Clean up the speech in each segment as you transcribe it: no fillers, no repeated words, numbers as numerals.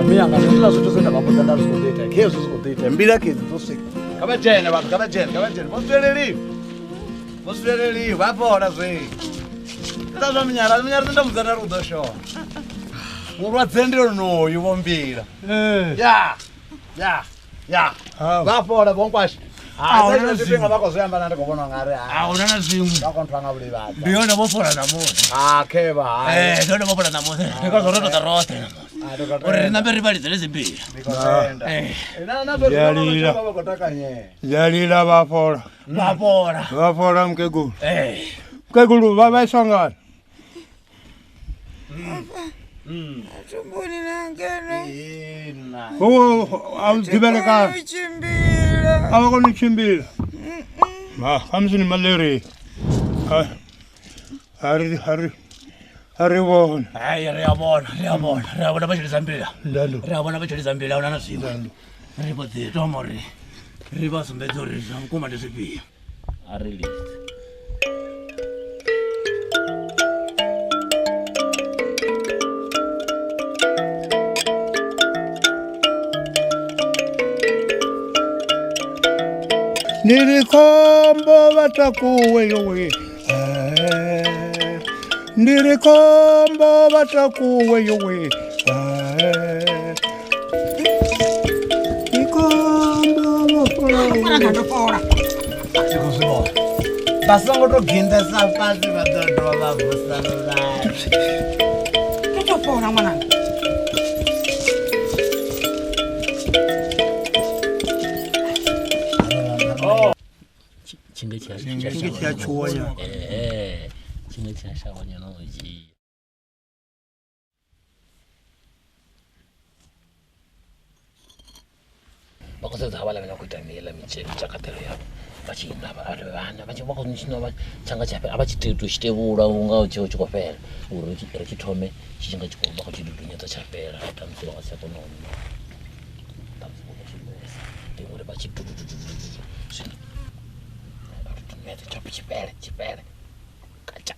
muyanga ndina zwithu zwine ndakapodza nda zwi khou ḓi ita khezwi zwi khou ḓi ita mbila khedzi dzo swika kha vha dzhene vhathu kha vha dzhene vho sweleliwi vha fhola zwi nda zwa minyara nda mudzana ri u ḓo shona mulwadze ndi onoyu vho mbila ya vha fhola vho nkwasha ahuna zwifhinga vha khou zwi amba na ndi khou vhona ngari ahuna na zwiṅwe vha khou nthwa nga vhulivhadza ndi hone vho fhola namusi kheva ndi hone vho fhola namusi ndi khou zwo ro ḓa roṱhe uri ri nambe ri vhalidze lezi mbila Jalila vafola mkegulu vavaisongana audibelekana avakonichimbila kamsini maleri harivona riyavona vachilisa mbila unana swiva rivodzitomori rivasumbedza uri zvamukuma ndezvipiya arilise Nirikombo vatakuwe yowe Nirikombo vatakuwe yowe Nirikombo vatakuwe Basango to gendesa pasi vadodo vavusana Totopona mwanangu Chinge chachuonya chinge chashawanya noji bakosetsa ha balabela go itamela mitšakatelo ya bachina ba bana ba tšwa go ntsino ba tšanga tšape a ba tšiteto tšitebula unga o tšeo tšo fela uri re tšithome tšinga tšo ba go tšidudunya tša chapela ga tamse ba se konono tamse ba go tšibesa di gore ba tšitudududu sino mete chipele kacha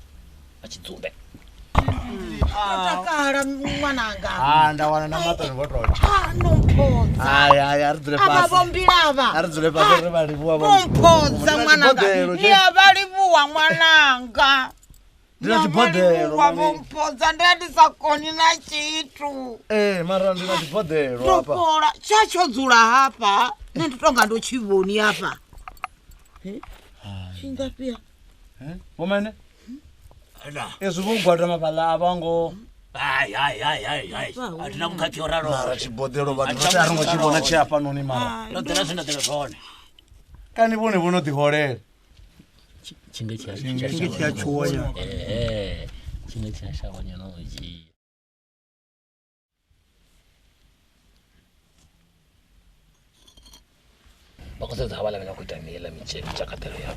achidzume Takara mwananga ndawana na matoni votocha nompodza ari dzule pasi abavombilava ari dzule pasi ri valivuwa nompodza mwananga ya valivuwa mwananga ndina chibhodhelo wavompodza ndandisakoni na chitu mara ndina chibhodhelo apa topola chachodzula hapa nenditonga ndochivoni apa Singapia. Womene? Ezwi vungwata mapala avango. Ai. Atina mukati oraro. Mara chibhodhelo vanhu vati aringo chivona chiapa noni mara. Ndotera zvina telefone. Kani vone vono dihorera. Chinge chachuonya chinge chashawanya noji bakosetsa ha balabela go itamela mitšakatelo ya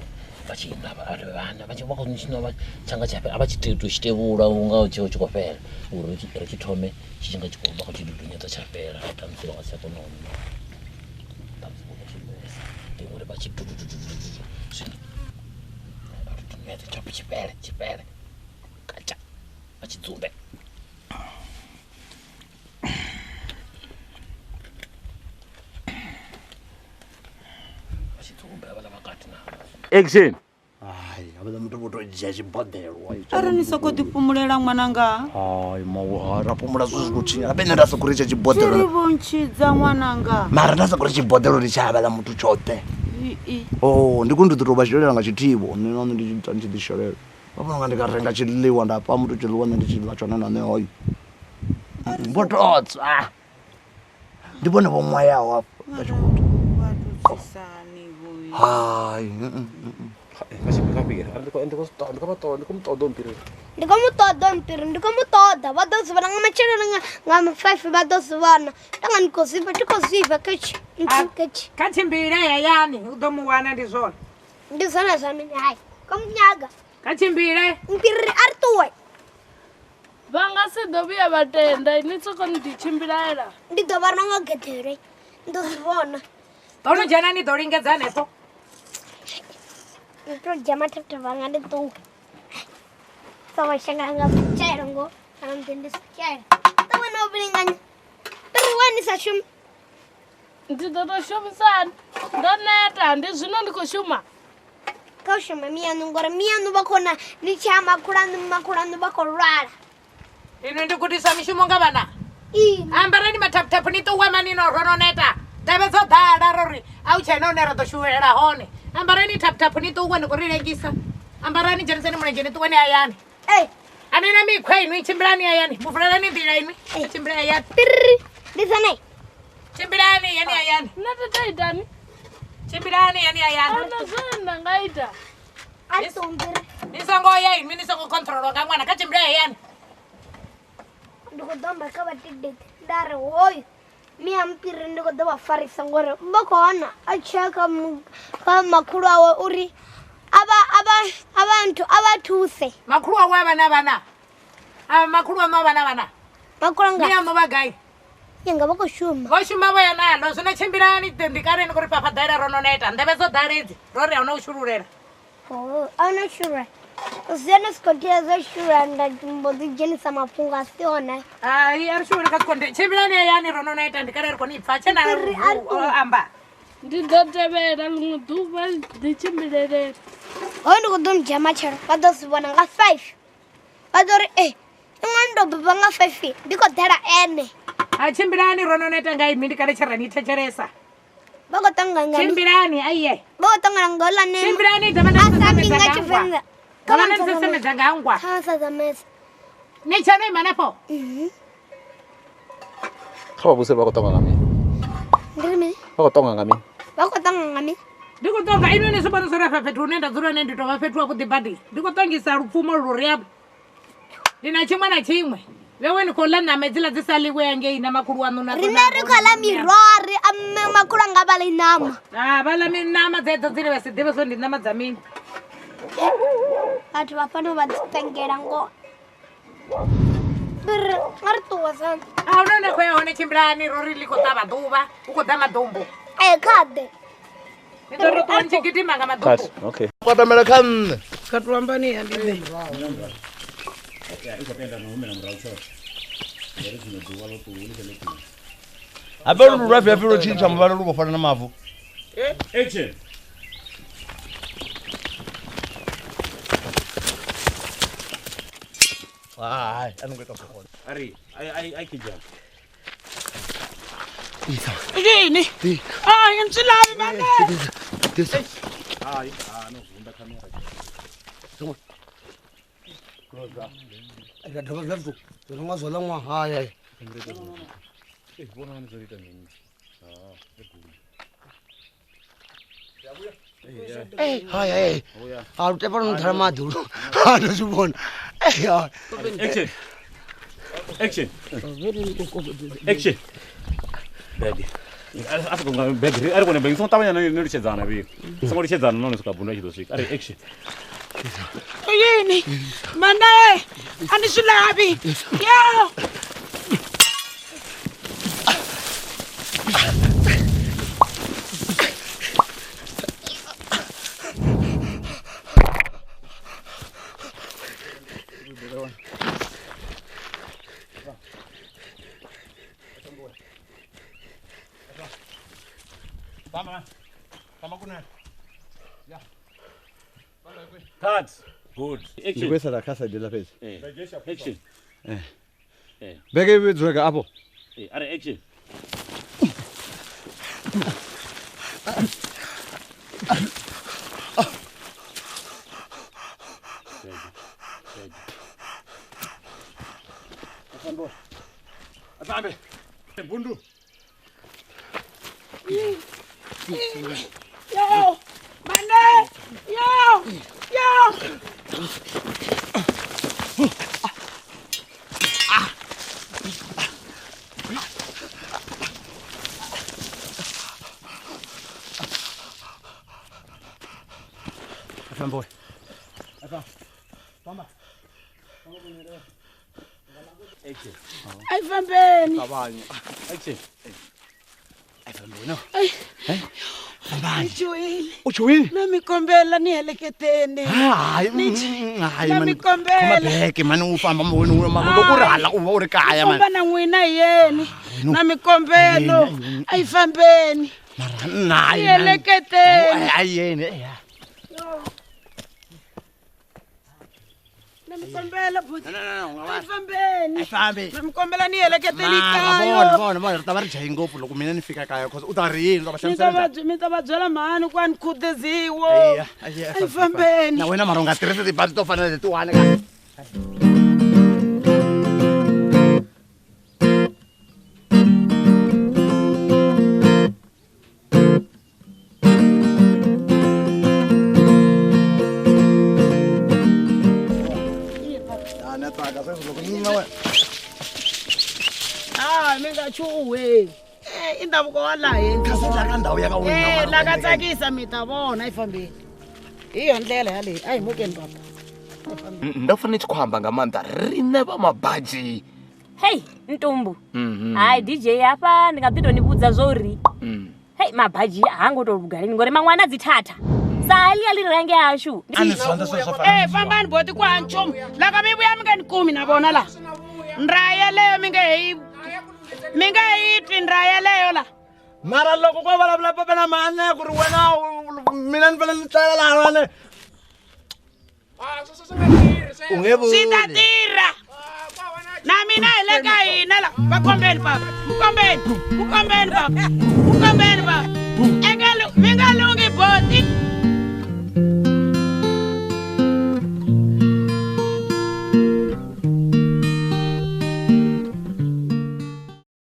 bachina ba bana ba tšwa go ntsino ba tšanga tšape a ba tšiteto tšitebula unga o tšeo tšo fela uri re tšithome tšinga tšo ba go tšidudunya tša chapela ga tamse ba go se konono tamse ba go tšibesa di gore ba tšitudududu sino mete chipele kacha ba tšidzume Action. Abada muthu vho to dzhia chibhodhelo Ari ni soko dipumulela mwananga mawu rapumula zwizwi kuti abene nda soko richa chibhodhelo Tiri vonchidza mwananga mara nda soko richa chibhodhelo richabala muthu chote ndikundi ḓotoba tshilela nga chithibo nṋe ndi tshi ḓi shelela vafuna nga ndikarenga tshiḽiwa nda pa muthu tshiḽiwa nṋe ndi tshi ḽa tshone na nṋe hoyo mbototsa ndi vhone vho mwayaho hafha hayi ndikomutoda vha ḓo zivana nga matsheloni nga 5 vha ḓo zivana tanga ndi khou ziva kha tshimbile hayani u ḓo mu wana ndi zwone ndi zwone zwa mini hayi komunyaga kha tshimbile mpiri a ri ṱuwe vha nga si ḓo vhuya vha tenda ni soko ni ḓi tshimbilaela ndi ḓo vha nga gedere ndo zwi vhona ḓo no dzhena ni ḓo lingedza hanefho to dzhia mathatha vhanga ndi ṱuwe sa vha shanga nga tshelo ngo kana ndi si tshelo ṱuwe no vhilinganya ṱuwe sa shumi. Ndi ḓo tou shumisana ndo neta ndi zwino ndi khou shuma Kha u shuma miyaṋu ngori miyaṋu vha khou na ni tshi ya makhulani vha khou lwala. Ino ndi gudisa mishumo nga vhana. Ambarani mathaphutaphu ni ṱuwe mani no ro no neta. Tevhe dzo ḓala rori a u tshena une ra ḓo shuwela hone. Ambarani thaputaphu ni ṱuwe ni khou ri lengisa. Ambarani dzheniseni mulenzhe ni ṱuwe ni hayani. Ani na mikhwa inu tshimbilani hayani. Muvulelani nḓila inu. Tshimbila hayani. Ndi sanai. Chimbilani yani hayani. nṋe thi tou itani Chimbilani yani hayani. ana zwine nda nga ita A ṱombiri. Ni songo ya inu ni songo control nga ṅwana kha tshimbila hayani. Ndi khou ḓo amba kha vhadededzi nda ri hoyu miya mpiri ndi khou ḓo vha farisa ngori vha khou wana a tshiya kha makhulu awe uri abantu a vha thuse. Makhulu awe vhana. Makhulu awe vhana. Makhulu anga. Miya no vha gai. Yenga vha khou shuma. Vho shuma vho ya nalo zwino tshimbilani ndikareni kuri papa daira ro no neta ndeve dzo daledzi rori a una u shululela. I'm not sure. Zena skotia za shura nda mbo ḓi dzhenisa mafhungo a si one. Ai ari shulu ka konde tshimbilani hayani ro no neta ndikare ri koni pfa tshena amba. ndi ḓo tevhela ḽiṅwe ḓuvha ḓi tshimbilelela Hoyu ndi khou ḓo ndzhia matshelo vha ḓo zwi vhona nga 5. Vha ḓo ri iṅwe ndo beba nga 5 ndi khou ḓela ene. A chimbilani ro no neta nga imi ndikale tshirani thetshelesa. Vha khou ṱangana nga Chimbilani aiye. vha khou ṱangana nga ḽa ne. Chimbilani davana Asambi nga Tshivenḓa. Davana sesemedza nga ngwa. Kha sa zamesa. Ni tshana imanapo. Kha vha vhuse vha khou ṱonga nga mini? Ndi mini? Vha khou ṱonga nga mini? Vha khou ṱangana nga mini? Ndi khou ṱonga ino ni soba nosora fa fhethu hune nda dzula hone ndi tou vha fhethu wa vhuḓi badi. Ndi khou ṱongisa lupfumo luri yabo. Ndi na tshiṅwe na tshiṅwe. Vewe ni khou ḽa ṋama dziḽa dzi sa ḽiwe ngei na makhulu waṋu na. Rine ri khou ḽa mirori makhulu anga vha ḽa ṋama. Vha ḽa ṋama dzedzo dzine vha si ḓivhe zwo ndi ṋama dza mini. Vhathu vha fanela vha dzi pengela ngoho. Nga ri ṱuwa sana. A huna hune khou ya hone Chimbilani rori ḽi khou ṱavha ḓuvha u khou ḓa maḓumbu. Khaḓe. Ni ḓo ri ṱuwa ni tshi gidima nga maḓumbu. Okay. Kwatamela kha nne. Katuambani ya ndibe. Abe lu rap ya filo chincha mvalo lu kofana na mavu. Action. Ai, anongeka sokona. Ari, ai kijana. Yini? Hayi ntsilavi mane. Hayi, no vunda kamera. Aka thoba zatu. Zonga zola ngwa haya. Bona nizorita nini? Haya. Ah, utepa no dharma dulu. Ah, no subona. Action. Action. Action. Baby. Asa kunga baby. Ari kone bengi songa tabanya no richezana bi. Songa richezana no suka bunda chido sik. Ari action. Yini? Mane. Ani sulabi. Yo. Cut. Good. Action. Ndikwesa la casa de la pesa. Action. Beke bizweka hapo. Ari action. Asambe. Bundu. Yo. Mane. Yo. Fanboy. Action. Ai fambeni. Abanye. Action. Fanboy no. Ujoyini? Namikombela ni heleketeni. Hayi man. Namikombela. Beke man ufamba wena makulokurala uva uri kaya man. Komba na n'wina yeni. Namikombelo. Ayifambeni. Mara nayi. Heleketeni. Ayeni. Namikombela buti. No. Ayifambeni. Ayifambi. Namikombela ni heleketeni kaya. Bona ta va ri jahi ngopfu loko mina ni fika kaya cause u ta ri yini va hlamusela. Mi ta va byela mhani kwani khudeziwo. Ayifambeni. Na wena mara u nga tirhisi tibazi to fana na letiwani ka. Minga chuwe. Indhavuko wa la henhla. Kasi la ka ndhawu ya ka wena. La ka tsakisa mi ta vona ayifambeni. Hi yo ndlela yaleyi a hi mukeni baba. Ndo fanele kuhamba ngamanda rine va mabaji. Hey Ntumbu. Hayi DJ hapa ndingatito nibudza zori. Hey mabaji hangoto bugarini ngore mangwana dzithatha. Sali alirange ashu. Fambani boti kwa nchomo. La ka mi vuya mi nga ni kumi na vona la. Ndraya leyo mi nga yi twi ndraya leyo la. Mara loko ko vulavula papa na mhani ku ri wena mina ni fanele ni tlela laha wena. U nge vuli. Swi ta tirha. Na mina hi le ka hina la. Va kombeni baba. Mu kombeni baba.